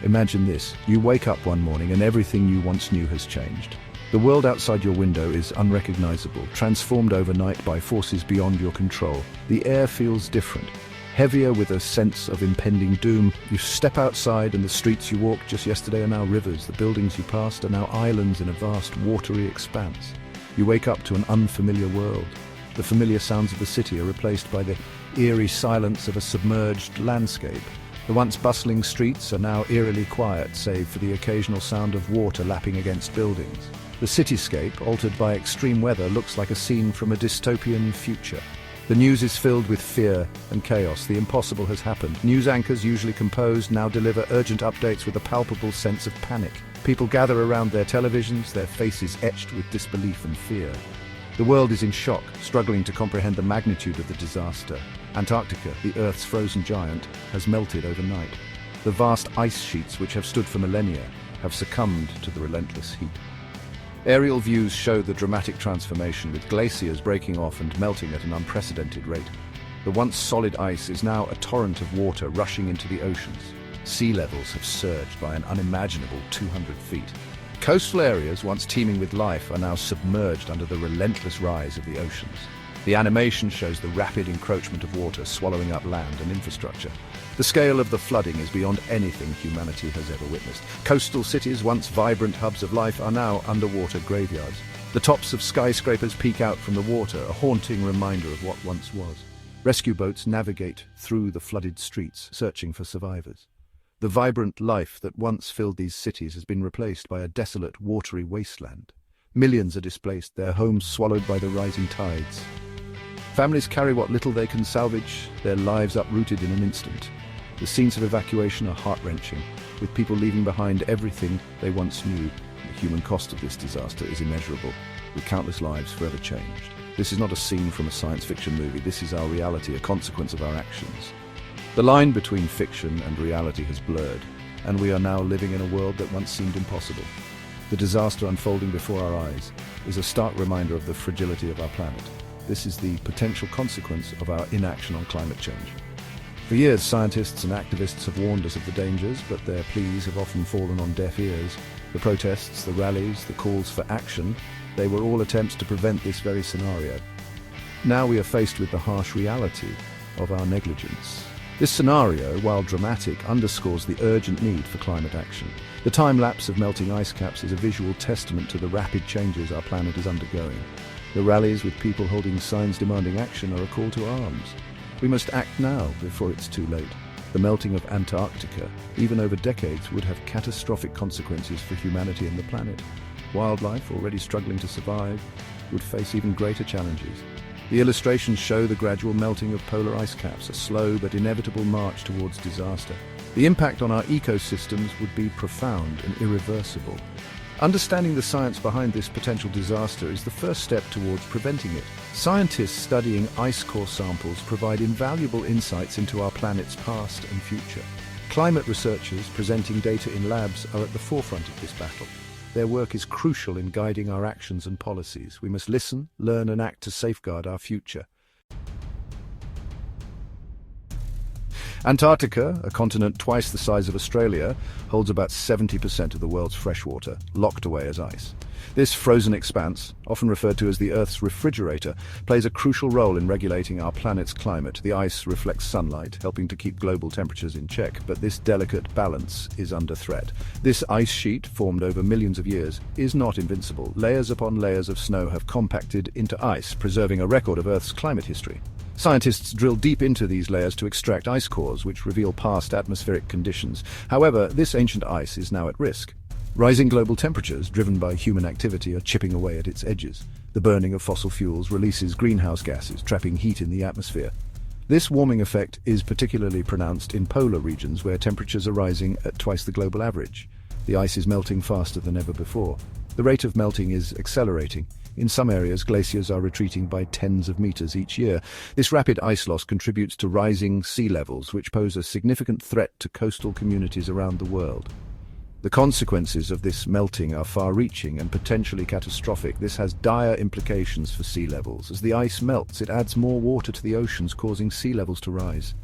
Imagine this: you wake up one morning and everything you once knew has changed. The world outside your window is unrecognizable, transformed overnight by forces beyond your control. The air feels different, heavier with a sense of impending doom. You step outside and the streets you walked just yesterday are now rivers. The buildings you passed are now islands in a vast, watery expanse. You wake up to an unfamiliar world. The familiar sounds of the city are replaced by the eerie silence of a submerged landscape. The once bustling streets are now eerily quiet, save for the occasional sound of water lapping against buildings. The cityscape, altered by extreme weather, looks like a scene from a dystopian future. The news is filled with fear and chaos. The impossible has happened. News anchors, usually composed, now deliver urgent updates with a palpable sense of panic. People gather around their televisions, their faces etched with disbelief and fear. The world is in shock, struggling to comprehend the magnitude of the disaster. Antarctica, the Earth's frozen giant, has melted overnight. The vast ice sheets which have stood for millennia have succumbed to the relentless heat. Aerial views show the dramatic transformation, with glaciers breaking off and melting at an unprecedented rate. The once solid ice is now a torrent of water rushing into the oceans. Sea levels have surged by an unimaginable 200 feet. Coastal areas, once teeming with life, are now submerged under the relentless rise of the oceans. The animation shows the rapid encroachment of water swallowing up land and infrastructure. The scale of the flooding is beyond anything humanity has ever witnessed. Coastal cities, once vibrant hubs of life, are now underwater graveyards. The tops of skyscrapers peek out from the water, a haunting reminder of what once was. Rescue boats navigate through the flooded streets, searching for survivors. The vibrant life that once filled these cities has been replaced by a desolate, watery wasteland. Millions are displaced, their homes swallowed by the rising tides. Families carry what little they can salvage, their lives uprooted in an instant. The scenes of evacuation are heart-wrenching, with people leaving behind everything they once knew. The human cost of this disaster is immeasurable, with countless lives forever changed. This is not a scene from a science fiction movie. This is our reality, a consequence of our actions. The line between fiction and reality has blurred, and we are now living in a world that once seemed impossible. The disaster unfolding before our eyes is a stark reminder of the fragility of our planet. This is the potential consequence of our inaction on climate change. For years, scientists and activists have warned us of the dangers, but their pleas have often fallen on deaf ears. The protests, the rallies, the calls for action, they were all attempts to prevent this very scenario. Now we are faced with the harsh reality of our negligence. This scenario, while dramatic, underscores the urgent need for climate action. The time lapse of melting ice caps is a visual testament to the rapid changes our planet is undergoing. The rallies with people holding signs demanding action are a call to arms. We must act now before it's too late. The melting of Antarctica, even over decades, would have catastrophic consequences for humanity and the planet. Wildlife, already struggling to survive, would face even greater challenges. The illustrations show the gradual melting of polar ice caps, a slow but inevitable march towards disaster. The impact on our ecosystems would be profound and irreversible. Understanding the science behind this potential disaster is the first step towards preventing it. Scientists studying ice core samples provide invaluable insights into our planet's past and future. Climate researchers presenting data in labs are at the forefront of this battle. Their work is crucial in guiding our actions and policies. We must listen, learn, and act to safeguard our future. Antarctica, a continent twice the size of Australia, holds about 70% of the world's freshwater, locked away as ice. This frozen expanse, often referred to as the Earth's refrigerator, plays a crucial role in regulating our planet's climate. The ice reflects sunlight, helping to keep global temperatures in check, but this delicate balance is under threat. This ice sheet, formed over millions of years, is not invincible. Layers upon layers of snow have compacted into ice, preserving a record of Earth's climate history. Scientists drill deep into these layers to extract ice cores, which reveal past atmospheric conditions. However, this ancient ice is now at risk. Rising global temperatures, driven by human activity, are chipping away at its edges. The burning of fossil fuels releases greenhouse gases, trapping heat in the atmosphere. This warming effect is particularly pronounced in polar regions, where temperatures are rising at twice the global average. The ice is melting faster than ever before. The rate of melting is accelerating. In some areas, glaciers are retreating by tens of meters each year. This rapid ice loss contributes to rising sea levels, which pose a significant threat to coastal communities around the world. The consequences of this melting are far-reaching and potentially catastrophic. This has dire implications for sea levels. As the ice melts, it adds more water to the oceans, causing sea levels to rise.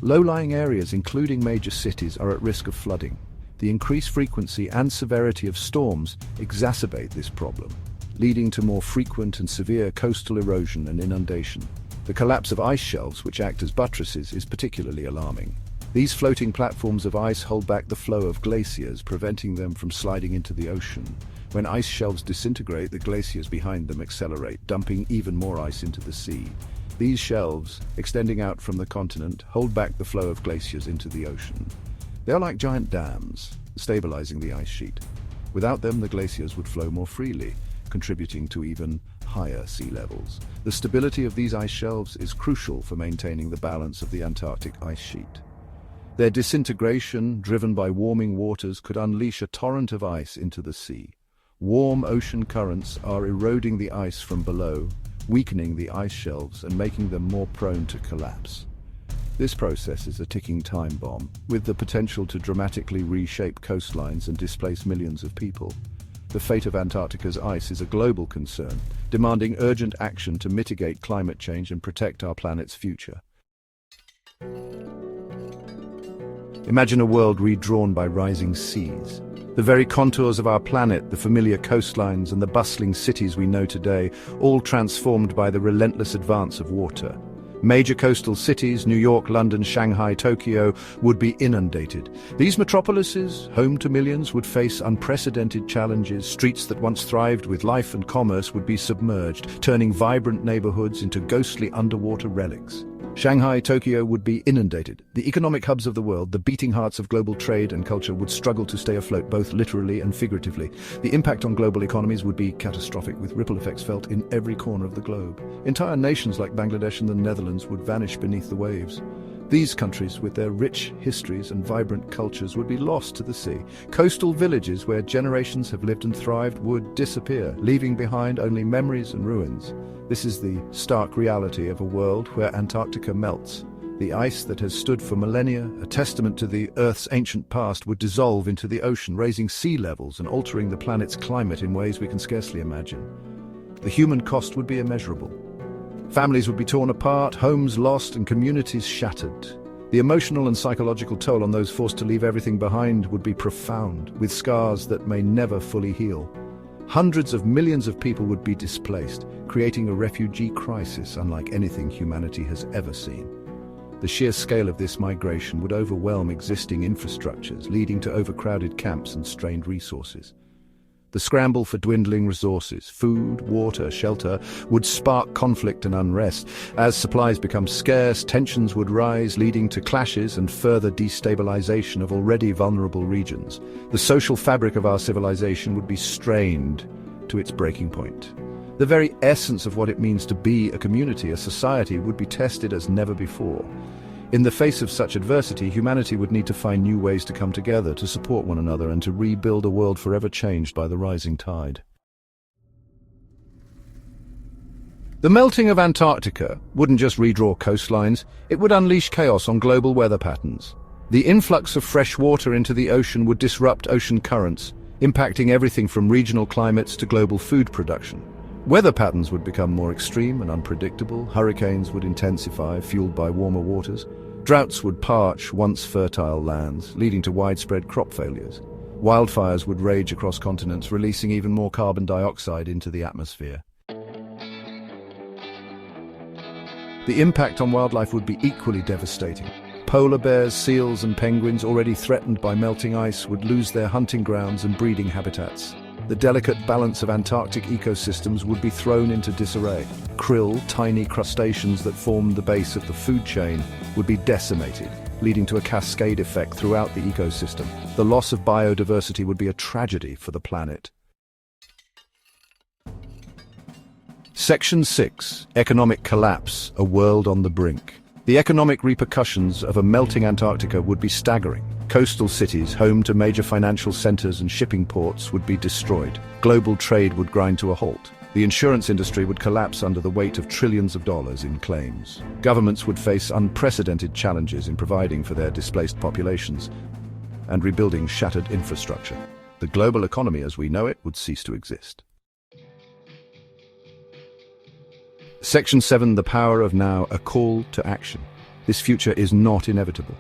Low-lying areas, including major cities, are at risk of flooding. The increased frequency and severity of storms exacerbate this problem, leading to more frequent and severe coastal erosion and inundation. The collapse of ice shelves, which act as buttresses, is particularly alarming. These floating platforms of ice hold back the flow of glaciers, preventing them from sliding into the ocean. When ice shelves disintegrate, the glaciers behind them accelerate, dumping even more ice into the sea. These shelves, extending out from the continent, hold back the flow of glaciers into the ocean. They are like giant dams, stabilizing the ice sheet. Without them, the glaciers would flow more freely, contributing to even higher sea levels. The stability of these ice shelves is crucial for maintaining the balance of the Antarctic ice sheet. Their disintegration, driven by warming waters, could unleash a torrent of ice into the sea. Warm ocean currents are eroding the ice from below, weakening the ice shelves and making them more prone to collapse. This process is a ticking time bomb, with the potential to dramatically reshape coastlines and displace millions of people. The fate of Antarctica's ice is a global concern, demanding urgent action to mitigate climate change and protect our planet's future. Imagine a world redrawn by rising seas. The very contours of our planet, the familiar coastlines and the bustling cities we know today, all transformed by the relentless advance of water. Major coastal cities, New York, London, Shanghai, Tokyo, would be inundated. These metropolises, home to millions, would face unprecedented challenges. Streets that once thrived with life and commerce would be submerged, turning vibrant neighborhoods into ghostly underwater relics. Shanghai, Tokyo would be inundated. The economic hubs of the world, the beating hearts of global trade and culture, would struggle to stay afloat, both literally and figuratively. The impact on global economies would be catastrophic, with ripple effects felt in every corner of the globe. Entire nations like Bangladesh and the Netherlands would vanish beneath the waves. These countries, with their rich histories and vibrant cultures, would be lost to the sea. Coastal villages where generations have lived and thrived would disappear, leaving behind only memories and ruins. This is the stark reality of a world where Antarctica melts. The ice that has stood for millennia, a testament to the Earth's ancient past, would dissolve into the ocean, raising sea levels and altering the planet's climate in ways we can scarcely imagine. The human cost would be immeasurable. Families would be torn apart, homes lost, and communities shattered. The emotional and psychological toll on those forced to leave everything behind would be profound, with scars that may never fully heal. Hundreds of millions of people would be displaced, creating a refugee crisis unlike anything humanity has ever seen. The sheer scale of this migration would overwhelm existing infrastructures, leading to overcrowded camps and strained resources. The scramble for dwindling resources, food, water, shelter, would spark conflict and unrest. As supplies become scarce, tensions would rise, leading to clashes and further destabilization of already vulnerable regions. The social fabric of our civilization would be strained to its breaking point. The very essence of what it means to be a community, a society, would be tested as never before. In the face of such adversity, humanity would need to find new ways to come together, to support one another, and to rebuild a world forever changed by the rising tide. The melting of Antarctica wouldn't just redraw coastlines, it would unleash chaos on global weather patterns. The influx of fresh water into the ocean would disrupt ocean currents, impacting everything from regional climates to global food production. Weather patterns would become more extreme and unpredictable. Hurricanes would intensify, fueled by warmer waters. Droughts would parch once fertile lands, leading to widespread crop failures. Wildfires would rage across continents, releasing even more carbon dioxide into the atmosphere. The impact on wildlife would be equally devastating. Polar bears, seals, and penguins, already threatened by melting ice, would lose their hunting grounds and breeding habitats. The delicate balance of Antarctic ecosystems would be thrown into disarray. Krill, tiny crustaceans that form the base of the food chain, would be decimated, leading to a cascade effect throughout the ecosystem. The loss of biodiversity would be a tragedy for the planet. Section 6. Economic collapse, a world on the brink. The economic repercussions of a melting Antarctica would be staggering. Coastal cities, home to major financial centers and shipping ports, would be destroyed. Global trade would grind to a halt. The insurance industry would collapse under the weight of trillions of dollars in claims. Governments would face unprecedented challenges in providing for their displaced populations and rebuilding shattered infrastructure. The global economy as we know it would cease to exist. Section 7. The power of now, a call to action. This future is not inevitable.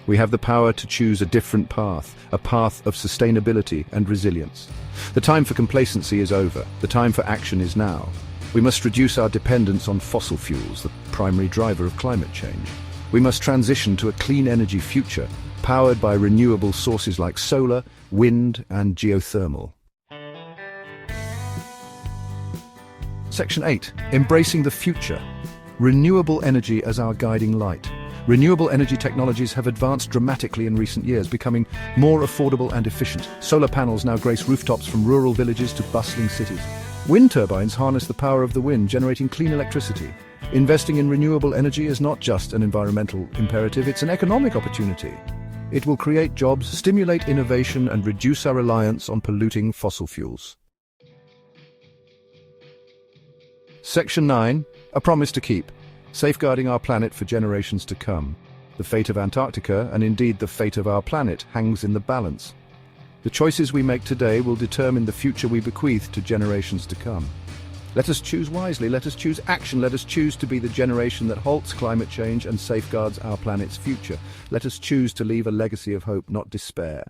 We have the power to choose a different path, a path of sustainability and resilience. The time for complacency is over. The time for action is now. We must reduce our dependence on fossil fuels, the primary driver of climate change. We must transition to a clean energy future, powered by renewable sources like solar, wind, and geothermal. Section 8. Embracing the future. Renewable energy as our guiding light. Renewable energy technologies have advanced dramatically in recent years, becoming more affordable and efficient. Solar panels now grace rooftops from rural villages to bustling cities. Wind turbines harness the power of the wind, generating clean electricity. Investing in renewable energy is not just an environmental imperative, it's an economic opportunity. It will create jobs, stimulate innovation, and reduce our reliance on polluting fossil fuels. Section 9. A promise to keep. Safeguarding our planet for generations to come. The fate of Antarctica, and indeed the fate of our planet, hangs in the balance. The choices we make today will determine the future we bequeath to generations to come. Let us choose wisely, let us choose action, let us choose to be the generation that halts climate change and safeguards our planet's future. Let us choose to leave a legacy of hope, not despair.